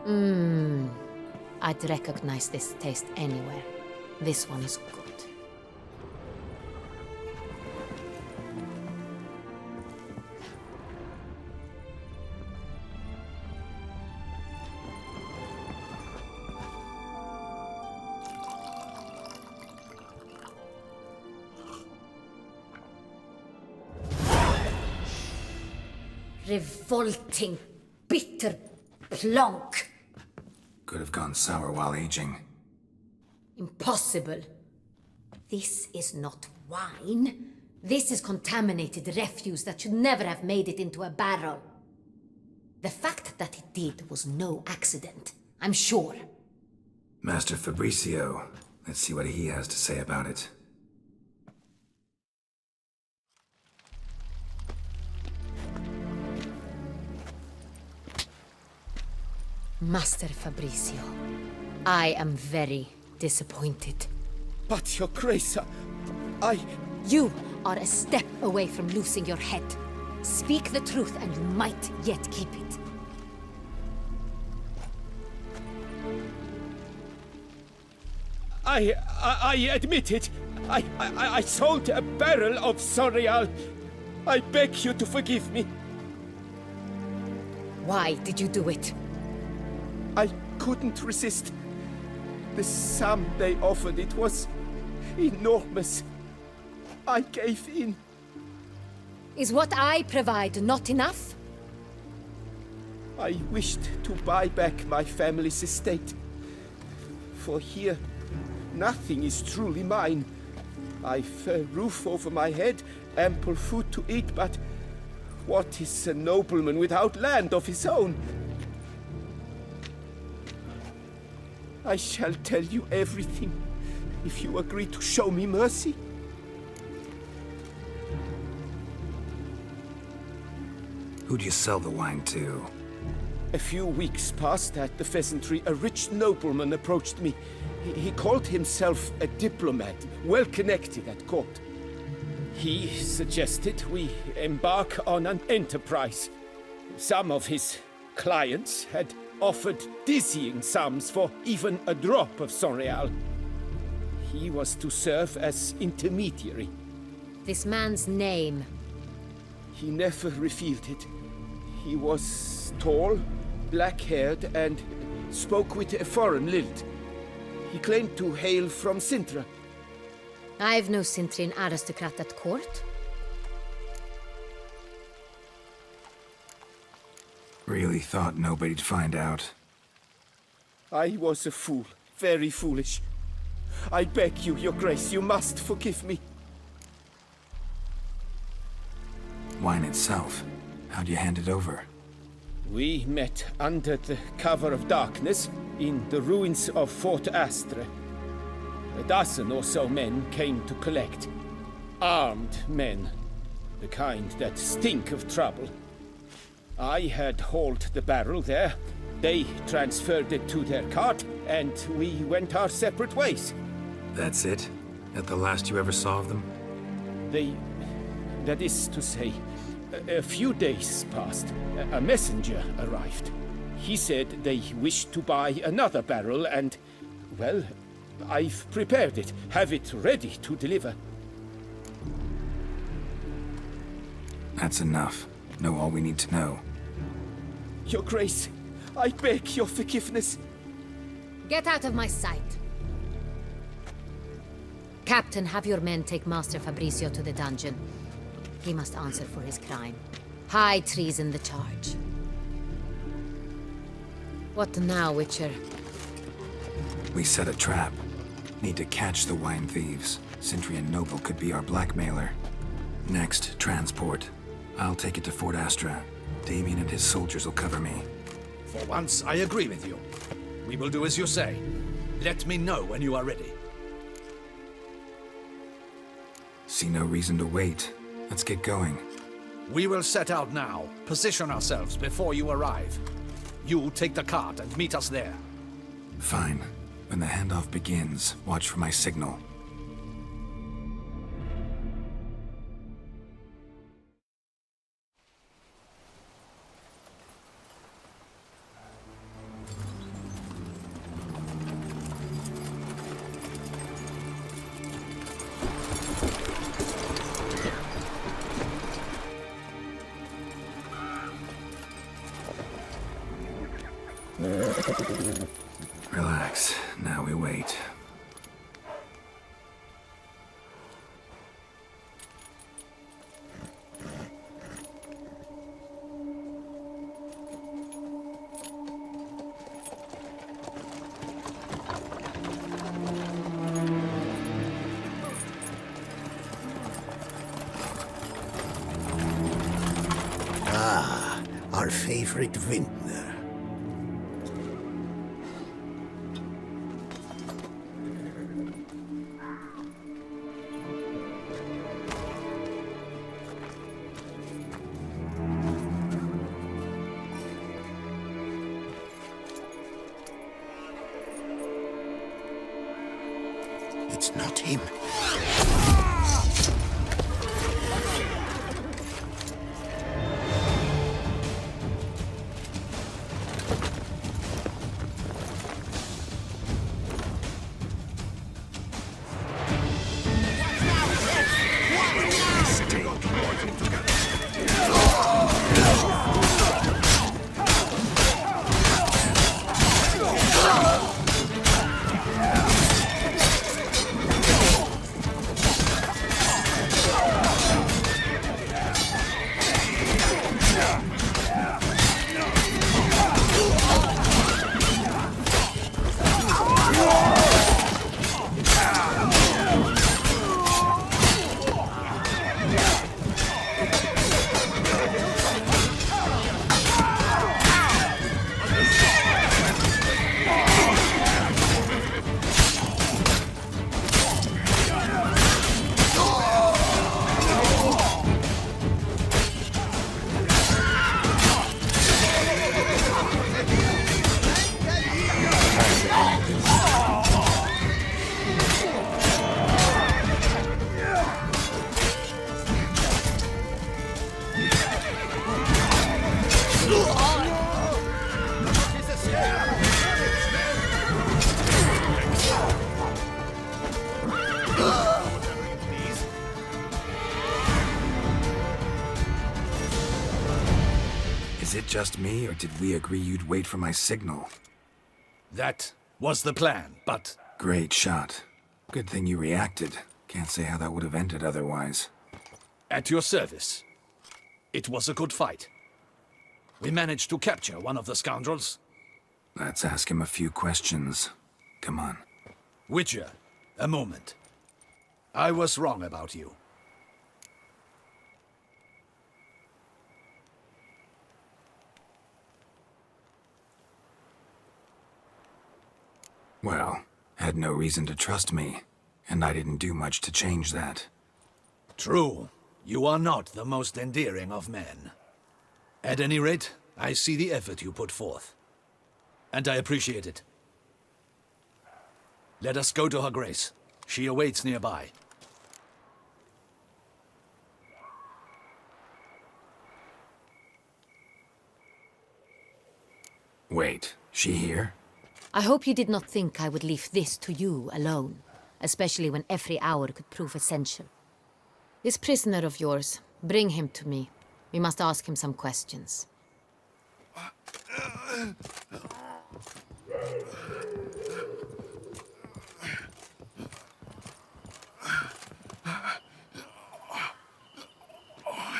Mmm. I'd recognize this taste anywhere. This one is good. Revolting, bitter plonk. Could have gone sour while aging. Impossible. This is not wine. This is contaminated refuse that should never have made it into a barrel. The fact that it did was no accident, I'm sure. Master Fabricio. Let's see what he has to say about it. Master Fabricio, I am very disappointed. But, Your Grace, I... You are a step away from losing your head. Speak the truth and you might yet keep it. I admit it. I sold a barrel of Sorial. I beg you to forgive me. Why did you do it? I couldn't resist. The sum they offered, it was enormous. I gave in. Is what I provide not enough? I wished to buy back my family's estate. For here, nothing is truly mine. I've a roof over my head, ample food to eat, but what is a nobleman without land of his own? I shall tell you everything, if you agree to show me mercy. Who'd you sell the wine to? A few weeks past at the Pheasantry, a rich nobleman approached me. He called himself a diplomat, well connected at court. He suggested we embark on an enterprise. Some of his clients had offered dizzying sums for even a drop of Sorial. He was to serve as intermediary. This man's name. He never revealed it. He was tall, black-haired, and spoke with a foreign lilt. He claimed to hail from Sintra. I've no Cintrin aristocrat at court. Really thought nobody'd find out. I was a fool, very foolish. I beg you, Your Grace, you must forgive me. Wine itself. How'd you hand it over? We met under the cover of darkness in the ruins of Fort Astre. A dozen or so men came to collect. Armed men. The kind that stink of trouble. I had hauled the barrel there. They transferred it to their cart, and we went our separate ways. That's it? That the last you ever saw of them? That is to say, a few days passed. A messenger arrived. He said they wished to buy another barrel and, well, I've prepared it, have it ready to deliver. That's enough. Know all we need to know. Your Grace, I beg your forgiveness. Get out of my sight. Captain, have your men take Master Fabricio to the dungeon. He must answer for his crime. High treason the charge. What now, Witcher? We set a trap. Need to catch the wine thieves. Cintrian Noble could be our blackmailer. Next, transport. I'll take it to Fort Astra. Damien and his soldiers will cover me. For once, I agree with you. We will do as you say. Let me know when you are ready. See no reason to wait. Let's get going. We will set out now. Position ourselves before you arrive. You take the cart and meet us there. Fine. When the handoff begins, watch for my signal. Relax. Now we wait. Our favorite vintner. It's not him. Is it just me, or did we agree you'd wait for my signal? That was the plan, but Great shot. Good thing you reacted. Can't say how that would have ended otherwise. at your service. It was a good fight. We managed to capture one of the scoundrels. Let's ask him a few questions. Come on. Witcher, a moment. I was wrong about you. Well, had no reason to trust me, and I didn't do much to change that. True, you are not the most endearing of men. At any rate, I see the effort you put forth. And I appreciate it. Let us go to her grace. She awaits nearby. Wait, she here? I hope you did not think I would leave this to you alone, especially when every hour could prove essential. This prisoner of yours, bring him to me. We must ask him some questions.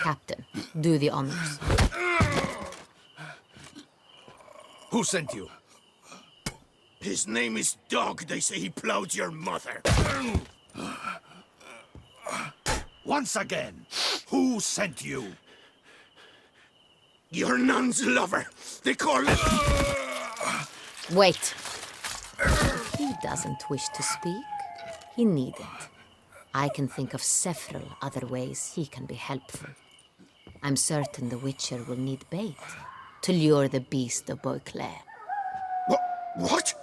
Captain, do the honors. Who sent you? His name is Dog. They say he plowed your mother. Once again, who sent you? Your nun's lover. They call it... Wait. If he doesn't wish to speak, he needn't. I can think of several other ways he can be helpful. I'm certain the Witcher will need bait to lure the beast of Beauclair. What?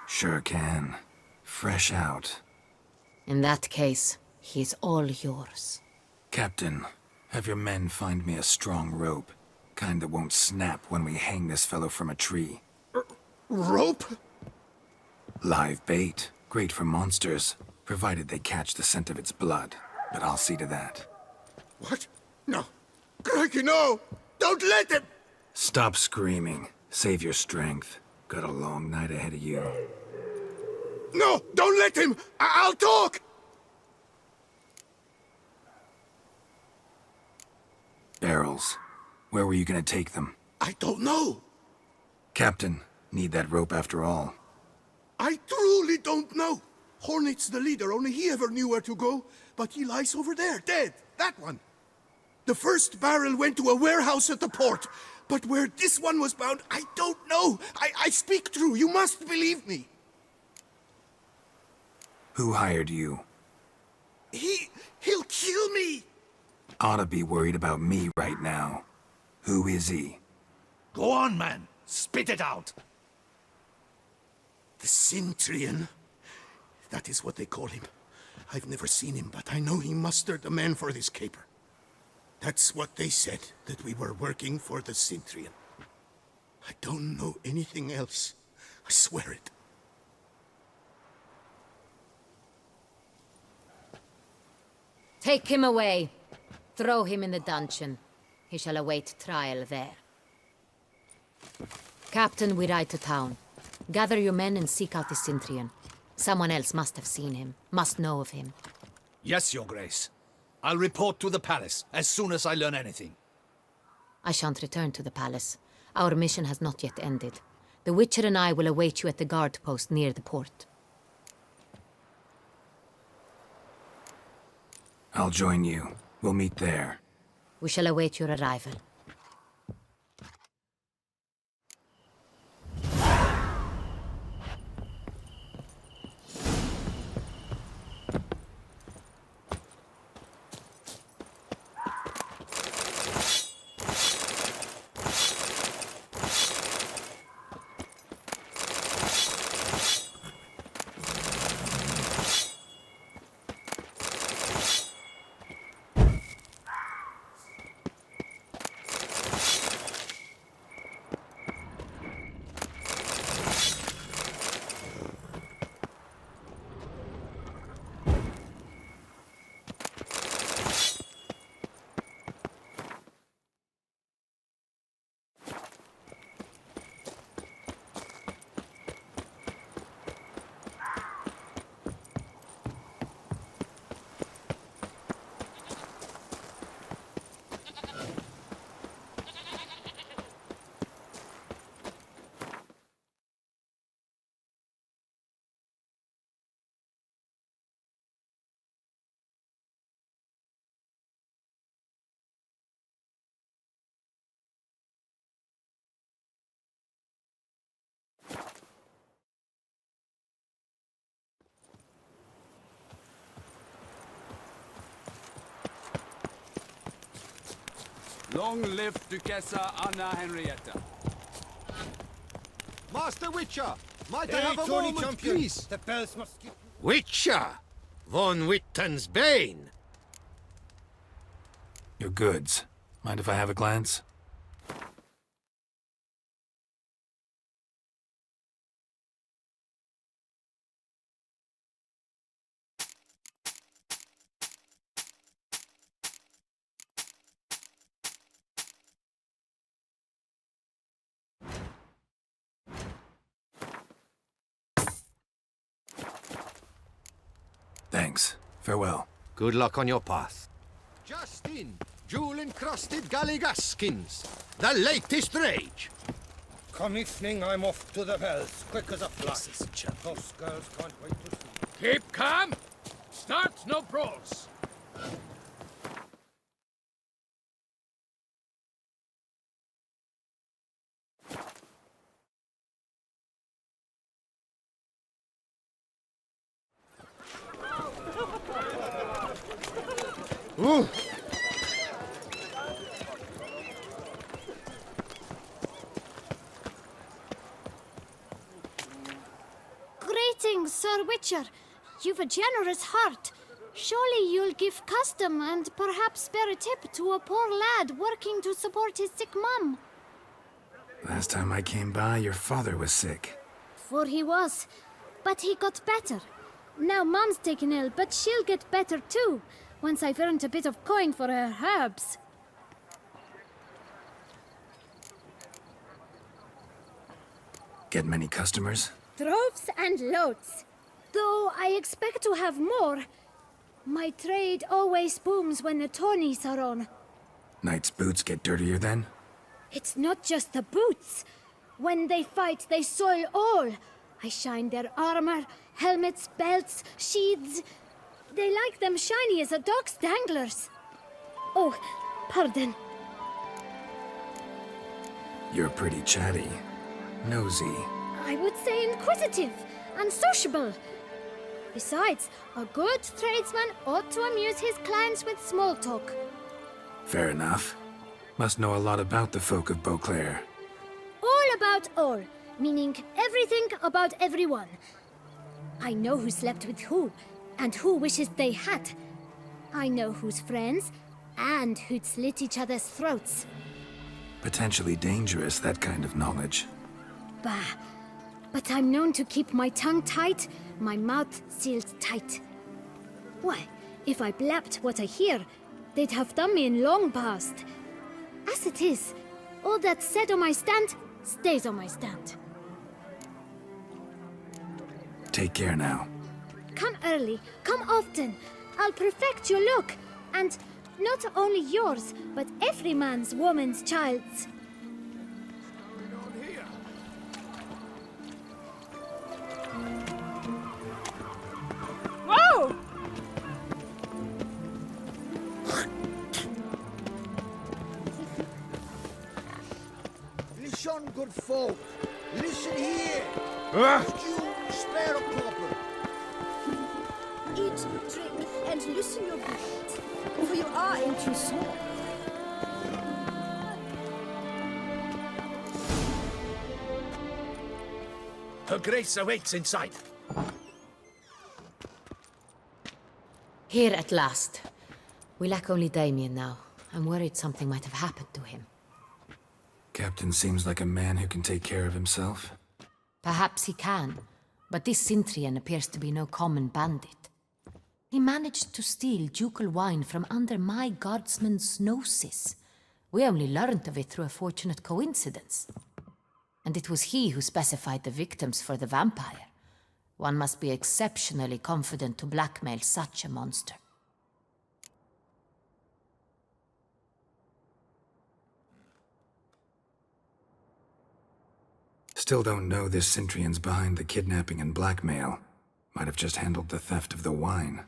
Sure can. Fresh out. In that case, he's all yours. Captain, have your men find me a strong rope. Kind that won't snap when we hang this fellow from a tree. Rope? Live bait. Great for monsters, provided they catch the scent of its blood. But I'll see to that. What? No. Crikey, no! Don't let him! Stop screaming. Save your strength. Got a long night ahead of you. No! Don't let him! I'll talk! Barrels. Where were you gonna take them? I don't know. Captain, need that rope after all. I truly don't know. Hornet's the leader, only he ever knew where to go. But he lies over there, dead. That one. The first barrel went to a warehouse at the port. But where this one was bound, I don't know. I speak true. You must believe me. Who hired you? He'll kill me. Oughta be worried about me right now. Who is he? Go on, man. Spit it out. The Cintrian. That is what they call him. I've never seen him, but I know he mustered the men for this caper. That's what they said, that we were working for the Cintrian. I don't know anything else. I swear it. Take him away. Throw him in the dungeon. He shall await trial there. Captain, we ride to town. Gather your men and seek out the Cintrian. Someone else must have seen him, must know of him. Yes, Your Grace. I'll report to the palace as soon as I learn anything. I shan't return to the palace. Our mission has not yet ended. The Witcher and I will await you at the guard post near the port. I'll join you. We'll meet there. We shall await your arrival. Long live Duchessa Anna Henrietta. Master Witcher, might I Hey, have a Tony moment, Champion. please? The bells must keep... Witcher! Von Witten's Bane! Your goods. Mind if I have a glance? Thanks. Farewell. Good luck on your path. Just in, jewel-encrusted galligaskins. The latest rage. Come evening, I'm off to the bells, quick as a flash. Those girls can't wait to see. Keep calm. Start no brawls. Ooh. Greetings, Sir Witcher. You've a generous heart. Surely you'll give custom and perhaps spare a tip to a poor lad working to support his sick mum. Last time I came by, your father was sick. For he was. but he got better. Now Mom's taken ill, but she'll get better too, once I've earned a bit of coin for her herbs. Get many customers? Droves and loads. Though I expect to have more. My trade always booms when the tourneys are on. Knights' boots get dirtier then? It's not just the boots. When they fight, they soil all. I shine their armor, helmets, belts, sheaths. They like them shiny as a dog's danglers. Oh, pardon. You're pretty chatty. Nosy. I would say inquisitive and sociable. Besides, a good tradesman ought to amuse his clients with small talk. Fair enough. Must know a lot about the folk of Beauclair. All about all, meaning everything about everyone. I know who slept with who, and who wishes they had. I know who's friends, and who'd slit each other's throats. Potentially dangerous, that kind of knowledge. Bah. But I'm known to keep my tongue tight, my mouth sealed tight. Why, if I blabbed what I hear, they'd have done me in long past. As it is, all that's said on my stand stays on my stand. Take care now. Come early, come often. I'll perfect your look, and not only yours, but every man's woman's child's. Whoa! Listen, good folk. Listen here. Would you spare a copper? Eat, drink, and loosen your belt, for you are in too small. Her Grace awaits inside. Here at last. We lack only Damien now. I'm worried something might have happened to him. Captain seems like a man who can take care of himself. Perhaps he can, but this Cintrian appears to be no common bandit. He managed to steal ducal wine from under my guardsman's noses. We only learned of it through a fortunate coincidence. And it was he who specified the victims for the vampire. One must be exceptionally confident to blackmail such a monster. Still don't know this Cintrian's behind the kidnapping and blackmail. Might have just handled the theft of the wine.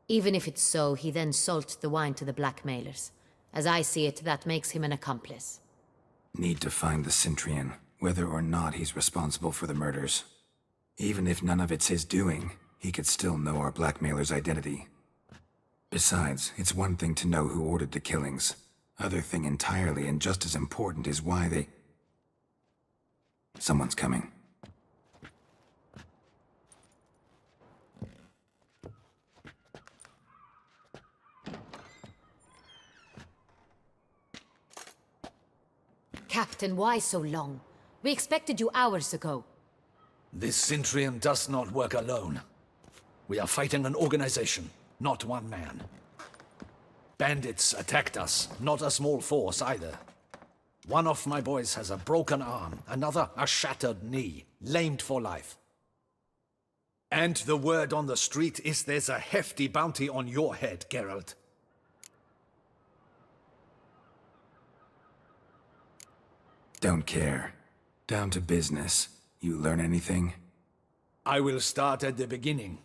Even if it's so, he then sold the wine to the blackmailers. As I see it, that makes him an accomplice. Need to find the Cintrian, whether or not he's responsible for the murders. Even if none of it's his doing, he could still know our blackmailer's identity. Besides, it's one thing to know who ordered the killings. Other thing entirely, and just as important, is why they... Someone's coming. Captain, why so long? We expected you hours ago. This Cintrian does not work alone. We are fighting an organization, not one man. Bandits attacked us, not a small force either. One of my boys has a broken arm, another a shattered knee, lamed for life. And the word on the street is there's a hefty bounty on your head, Geralt. Don't care. Down to business. You learn anything? I will start at the beginning.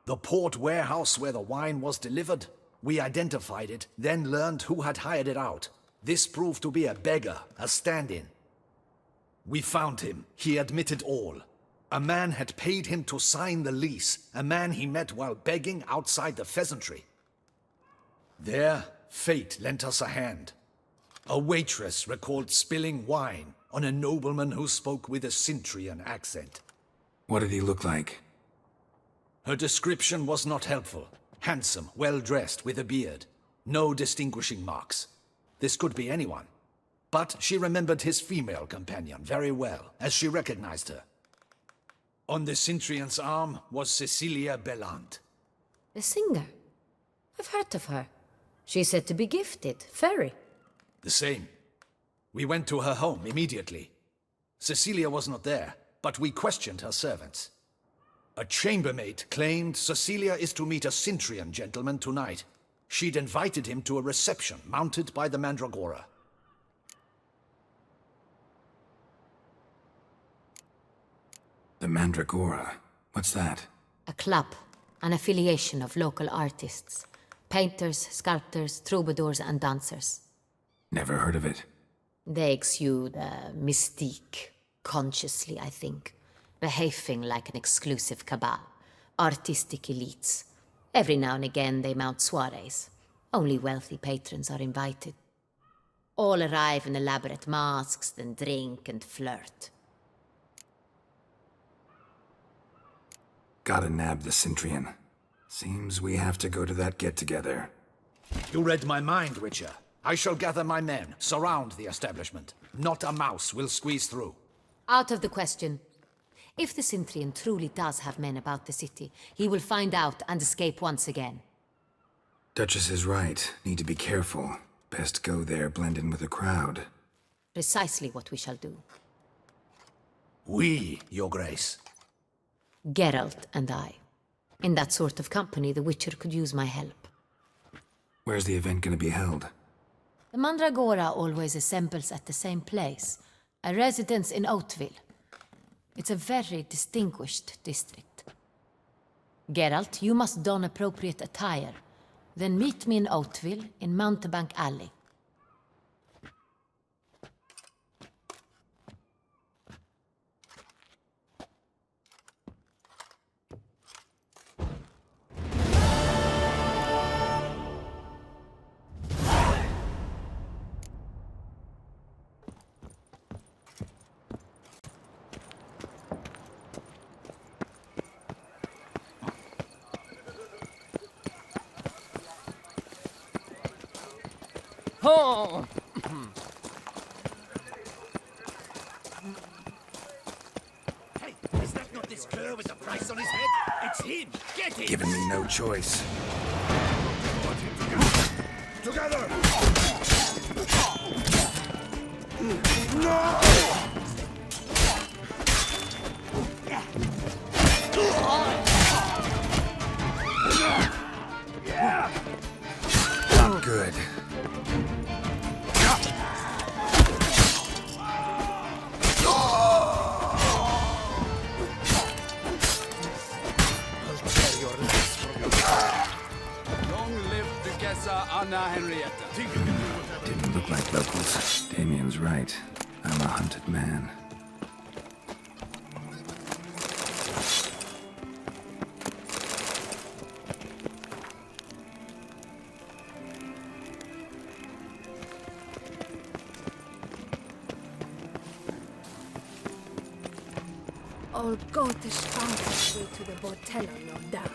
The port warehouse where the wine was delivered. We identified it, then learned who had hired it out. This proved to be a beggar, a stand-in. We found him. He admitted all. A man had paid him to sign the lease, a man he met while begging outside the pheasantry. There, fate lent us a hand. A waitress recalled spilling wine on a nobleman who spoke with a Cintrian accent. What did he look like? Her description was not helpful. Handsome, well-dressed, with a beard. No distinguishing marks. This could be anyone. But she remembered his female companion very well, as she recognized her. On the Cintrian's arm was Cecilia Bellant. The singer? I've heard of her. She's said to be gifted. Fairy. The same. We went to her home immediately. Cecilia was not there, but we questioned her servants. A chambermaid claimed Cecilia is to meet a Cintrian gentleman tonight. She'd invited him to a reception mounted by the Mandragora. The Mandragora? What's that? A club. An affiliation of local artists. Painters, sculptors, troubadours and dancers. Never heard of it. They exude a mystique. Consciously, I think. Behaving like an exclusive cabal. Artistic elites. Every now and again they mount soirees. Only wealthy patrons are invited. All arrive in elaborate masks, then drink and flirt. Gotta nab the Cintrian. Seems we have to go to that get-together. You read my mind, Witcher. I shall gather my men, surround the establishment. Not a mouse will squeeze through. Out of the question. If the Cintrian truly does have men about the city, he will find out and escape once again. Duchess is right. Need to be careful. Best go there, blend in with the crowd. Precisely what we shall do. We, Your Grace. Geralt and I. In that sort of company, the Witcher could use my help. Where's the event gonna be held? The Mandragora always assembles at the same place, a residence in Oatville. It's a very distinguished district. Geralt, you must don appropriate attire. Then meet me in Oatville, in Mountebank Alley. Oh! Hey, is that not this cur with the price on his head? It's him! Get him! Giving me no choice. Together! Not good. Long live Duchessa Anna Henrietta. Didn't look like locals. Damien's right. I'm a hunted man. All goatish found its way to the Bordello, no doubt.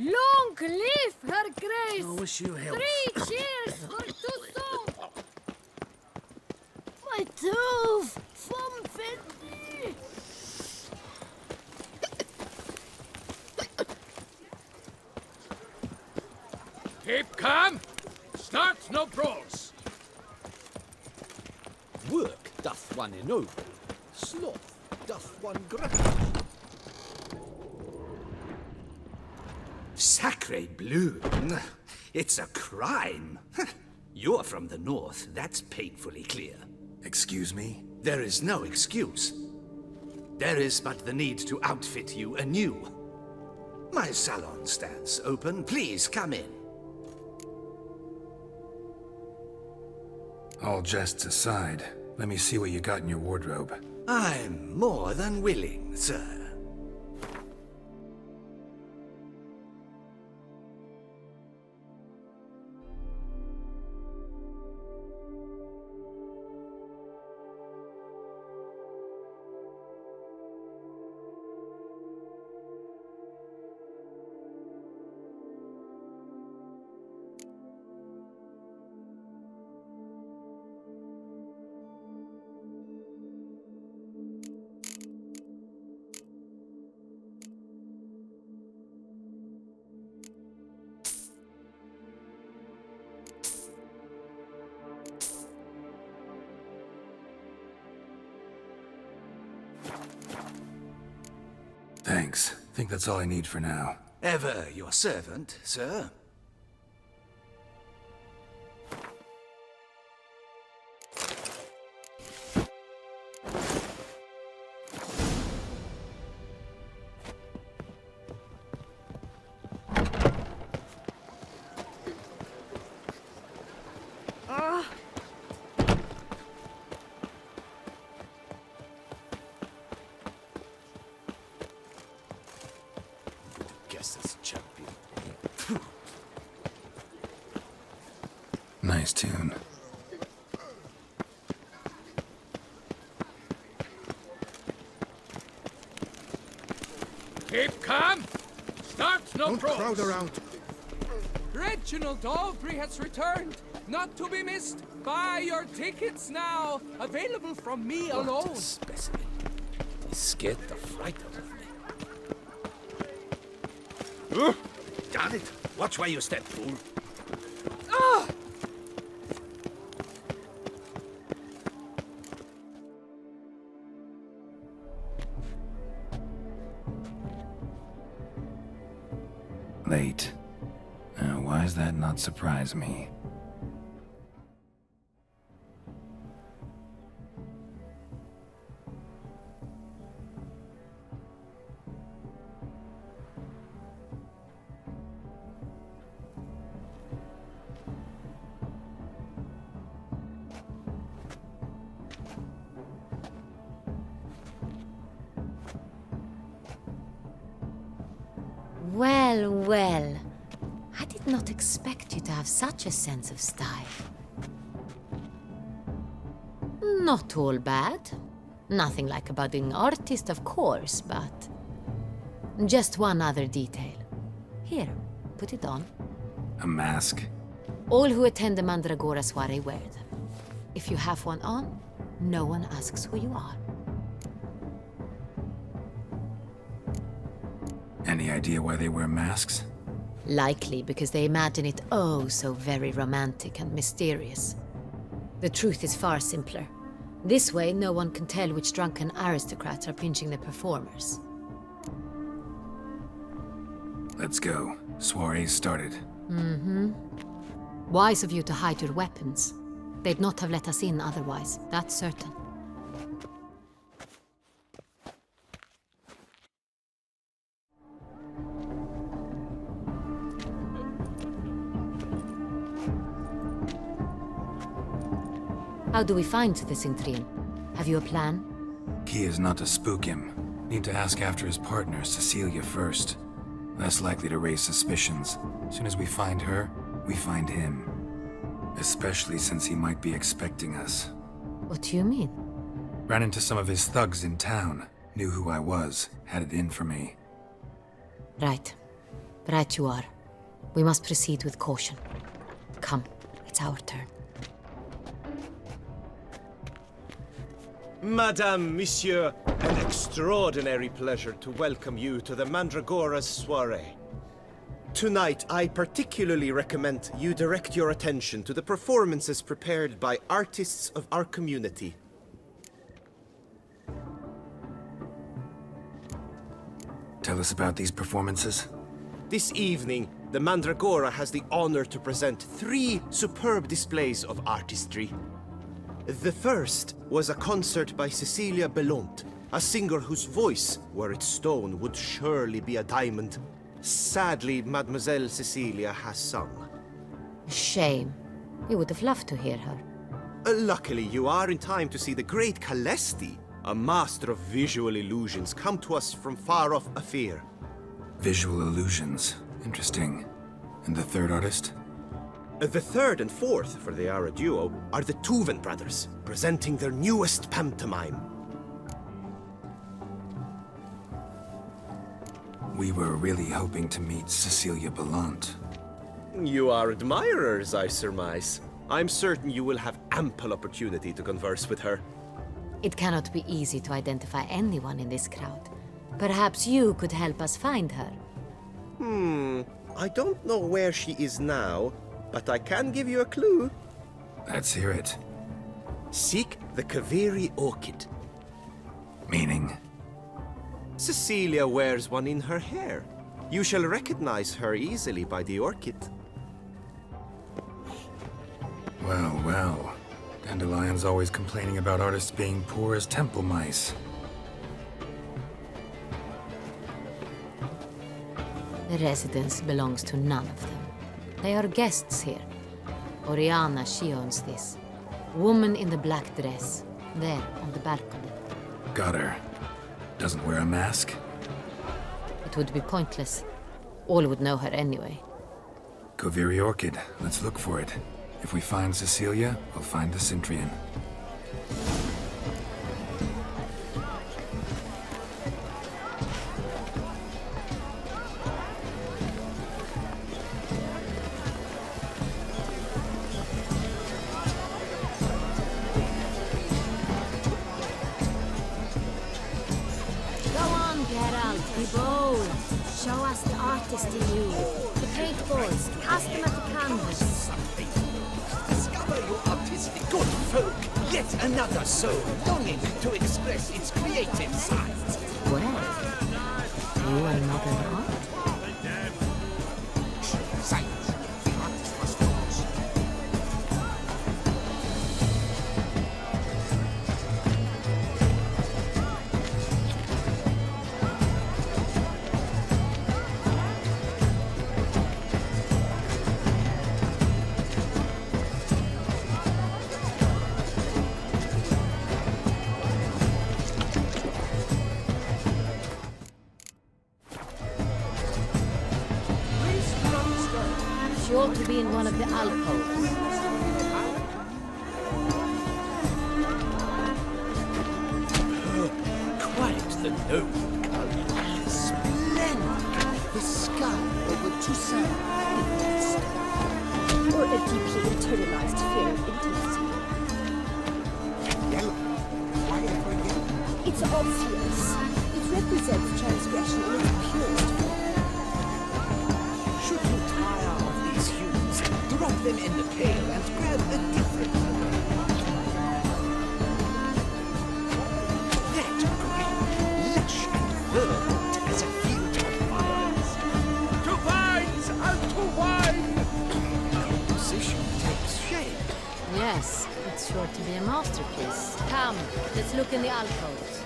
Long live her grace! I wish you health. 3 cheers for Toussaint! My tooth! From Fendi! Keep calm. Start no brawls. Work doth one ennoble. Sloth doth one gratify. Sacre bleu! It's a crime! You're from the north, that's painfully clear. Excuse me? There is no excuse. There is but the need to outfit you anew. My salon stands open, please come in. All jests aside, let me see what you got in your wardrobe. I'm more than willing, sir. Thanks. Think that's all I need for now. Ever your servant, sir. Champion. Nice tune. Keep calm. Start no Don't probes. crowd around. Reginald Aubrey has returned. Not to be missed. Buy your tickets now. Available from me alone. Specimen. He scared the fright out of me. Darn it! Watch where you step, fool. Late. Why does that not surprise me? Well, well. I did not expect you to have such a sense of style. Not all bad. Nothing like a budding artist, of course, but... Just one other detail. Here, put it on. A mask? All who attend the Mandragora soiree wear them. If you have one on, no one asks who you are. Any idea why they wear masks? Likely because they imagine it oh so very romantic and mysterious. The truth is far simpler. This way, no one can tell which drunken aristocrats are pinching the performers. Let's go. Soiree's started. Wise of you to hide your weapons. They'd not have let us in otherwise, that's certain. How do we find the Cintrian? Have you a plan? Key is not to spook him. Need to ask after his partner, Cecilia, first. Less likely to raise suspicions. Soon as we find her, we find him. Especially since he might be expecting us. What do you mean? Ran into some of his thugs in town. Knew who I was. Had it in for me. Right. Right you are. We must proceed with caution. Come, it's our turn. Madame, Monsieur, an extraordinary pleasure to welcome you to the Mandragora's soiree. Tonight, I particularly recommend you direct your attention to the performances prepared by artists of our community. Tell us about these performances. This evening, the Mandragora has the honor to present 3 superb displays of artistry. The first was a concert by Cecilia Bellont, a singer whose voice, were it stone, would surely be a diamond. Sadly, Mademoiselle Cecilia has sung. Shame. We would have loved to hear her. Luckily, you are in time to see the great Calesti, a master of visual illusions, come to us from far off Afir. Visual illusions. Interesting. And the third artist? The third and fourth, for they are a duo, are the Tuven brothers, presenting their newest pantomime. We were really hoping to meet Cecilia Bellont. You are admirers, I surmise. I'm certain you will have ample opportunity to converse with her. It cannot be easy to identify anyone in this crowd. Perhaps you could help us find her. I don't know where she is now, but I can give you a clue. Let's hear it. Seek the Kaveri Orchid. Meaning? Cecilia wears one in her hair. You shall recognize her easily by the orchid. Well, well. Dandelion's always complaining about artists being poor as temple mice. The residence belongs to none of them. They are guests here. Oriana, she owns this. Woman in the black dress. There, on the balcony. Got her. Doesn't wear a mask? It would be pointless. All would know her anyway. Koviri Orchid. Let's look for it. If we find Cecilia, we'll find the Cintrian. Go on, Geralt, be bold. Show us the artist in you. The paintballs, cast them at the canvas. Discover your artistic good folk. Yet another soul longing to express its creative side. Well, you are not an art? Silence. The artist must focus. She ought to be in one of the alcoves. Quite the noble color. Splendid. The sky over Toussaint. Or a deeply internalized fear of intimacy. Yellow. Why ever yellow? It's obvious. It represents transgression in its purest form. Should you tire of these hues, drop them in the pail and grab a different color. That green, lush and verdant as a field of violets. To vines and to wine! Composition takes shape. Yes, it's sure to be a masterpiece. Come, let's look in the alcoves.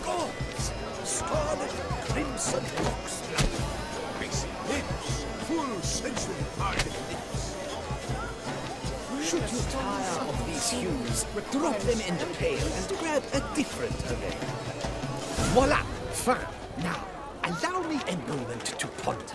Gauze, scarlet, crimson, foxglove. Crazy lips, full sensual parted lips. Should you tire of these hues, drop them in the pail and grab a different array. Voila! Fine. Now, allow me a moment to ponder.